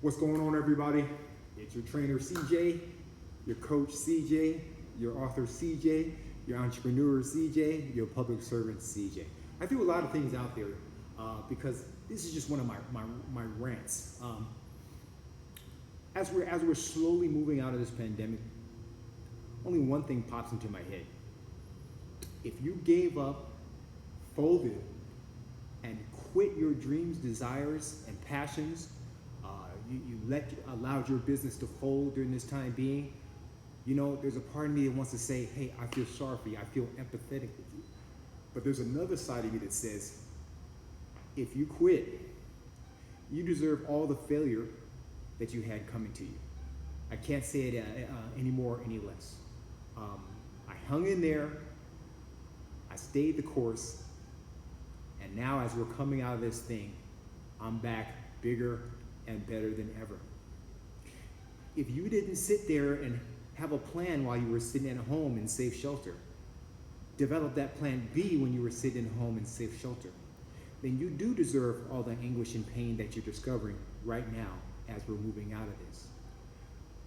What's going on, everybody? It's your trainer CJ, your coach CJ, your author CJ, your entrepreneur CJ, your public servant CJ. I do a lot of things out there because this is just one of my rants. As we're slowly moving out of this pandemic, only one thing pops into my head. If you gave up, folded, and quit your dreams, desires, and passions, you allowed your business to fold during this time being, there's a part of me that wants to say, hey, I feel sorry for you, I feel empathetic with you. But there's another side of me that says, if you quit, you deserve all the failure that you had coming to you. I can't say it any more, any less. I hung in there, I stayed the course, and now as we're coming out of this thing, I'm back bigger and better than ever. If you didn't sit there and have a plan while you were sitting at home in safe shelter, develop that plan B when you were sitting at home in safe shelter, then you do deserve all the anguish and pain that you're discovering right now as we're moving out of this.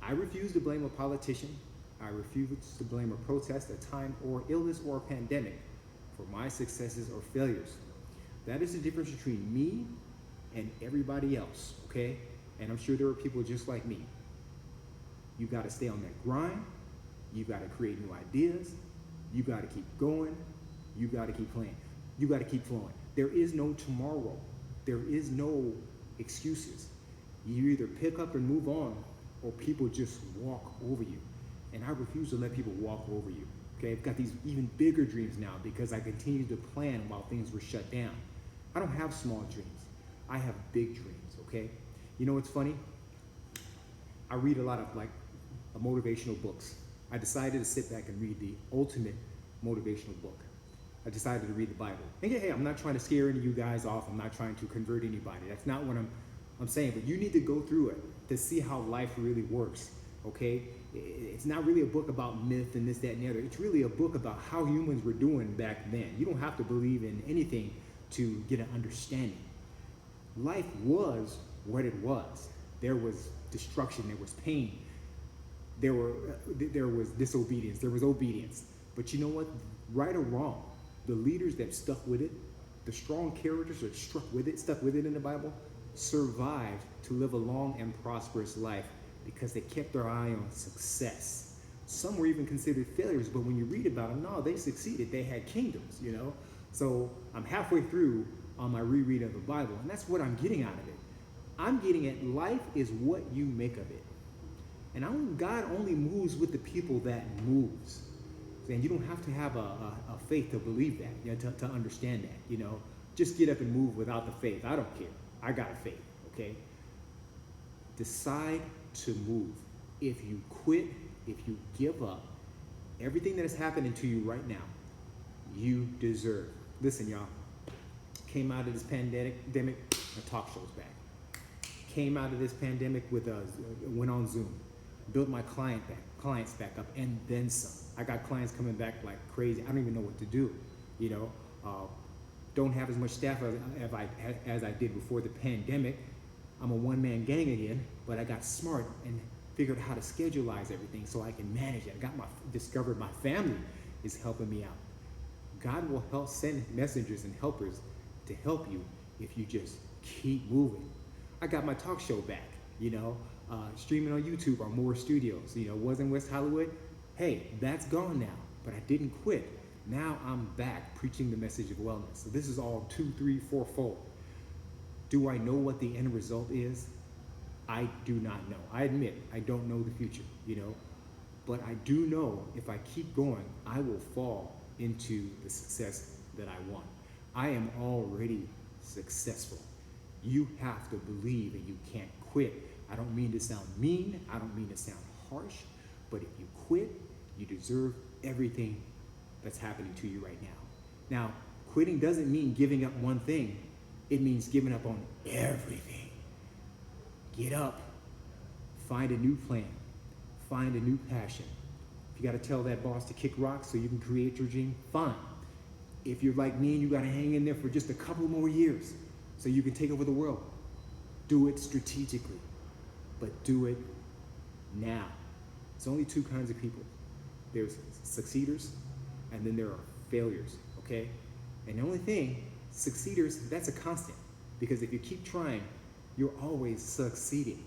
I refuse to blame a politician. I refuse to blame a protest, a time or illness or a pandemic for my successes or failures. That is the difference between me and everybody else, okay? And I'm sure there are people just like me. You gotta stay on that grind. You gotta create new ideas. You gotta keep going. You gotta keep playing. You gotta keep flowing. There is no tomorrow. There is no excuses. You either pick up and move on, or people just walk over you. And I refuse to let people walk over you, okay? I've got these even bigger dreams now because I continued to plan while things were shut down. I don't have small dreams. I have big dreams, okay? You know what's funny? I read a lot of motivational books. I decided to sit back and read the ultimate motivational book. I decided to read the Bible. And hey, I'm not trying to scare any of you guys off. I'm not trying to convert anybody. That's not what I'm saying. But you need to go through it to see how life really works, okay? It's not really a book about myth and this, that, and the other. It's really a book about how humans were doing back then. You don't have to believe in anything to get an understanding. Life was what it was. There was destruction, there was pain, there was disobedience, there was obedience. But you know what? Right or wrong, the leaders that stuck with it, the strong characters that stuck with it in the Bible, survived to live a long and prosperous life because they kept their eye on success. Some were even considered failures, but when you read about them, no, they succeeded. They had kingdoms, So I'm halfway through on my reread of the Bible, and that's what I'm getting out of it. I'm getting at life is what you make of it. And God only moves with the people that moves. And you don't have to have a faith to believe that, to understand that, Just get up and move without the faith. I don't care. I got a faith, okay? Decide to move. If you quit, if you give up, everything that is happening to you right now, you deserve. Listen, y'all. Came out of this pandemic, my talk show's back. Came out of this pandemic went on Zoom, built my clients back up, and then some. I got clients coming back like crazy. I don't even know what to do, Don't have as much staff as I did before the pandemic. I'm a one-man gang again, but I got smart and figured out how to scheduleize everything so I can manage it. Discovered my family is helping me out. God will help send messengers and helpers to help you if you just keep moving. I got my talk show back, streaming on YouTube or more studios. Was in West Hollywood. Hey, that's gone now, but I didn't quit. Now I'm back preaching the message of wellness. So this is all 2, 3, 4-fold. Do I know what the end result is? I do not know. I admit I don't know the future, but I do know if I keep going, I will fall into the success that I want. I am already successful. You have to believe and you can't quit. I don't mean to sound mean. I don't mean to sound harsh, but if you quit, you deserve everything that's happening to you right now. Now, quitting doesn't mean giving up one thing. It means giving up on everything. Get up, find a new plan, find a new passion. If you got to tell that boss to kick rocks so you can create your dream, fine. If you're like me and you got to hang in there for just a couple more years so you can take over the world, do it strategically. but do it now. It's only two kinds of people. There's succeeders, and then there are failures, okay? And the only thing, succeeders, that's a constant. Because if you keep trying, you're always succeeding.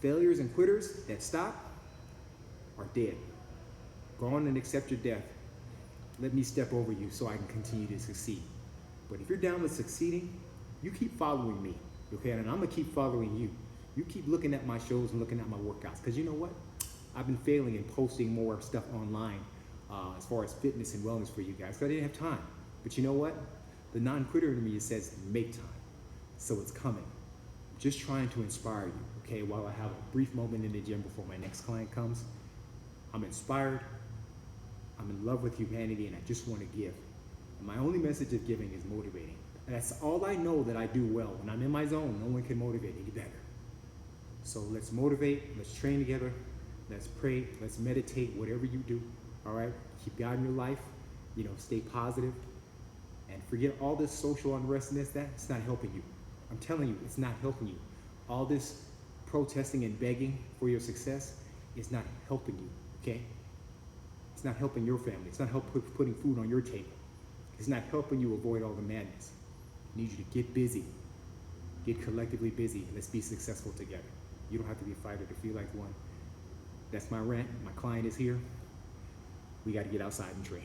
Failures and quitters that stop are dead. Go on and accept your death. Let me step over you so I can continue to succeed. But if you're down with succeeding, you keep following me, okay? And I'm gonna keep following you. You keep looking at my shows and looking at my workouts, because you know what? I've been failing in posting more stuff online as far as fitness and wellness for you guys, because I didn't have time. But you know what? The non-quitter in me says make time. So it's coming. I'm just trying to inspire you, okay? While I have a brief moment in the gym before my next client comes, I'm inspired. I'm in love with humanity, and I just want to give. And my only message of giving is motivating. And that's all I know that I do well. When I'm in my zone, no one can motivate any better. So let's motivate, let's train together, let's pray, let's meditate, whatever you do, all right? Keep God in your life, stay positive, and forget all this social unrest and that's not helping you. I'm telling you, it's not helping you. All this protesting and begging for your success is not helping you, okay? It's not helping your family. It's not putting food on your table. It's not helping you avoid all the madness. I need you to get busy, get collectively busy, and let's be successful together. You don't have to be a fighter to feel like one. That's my rant. My client is here. We got to get outside and train.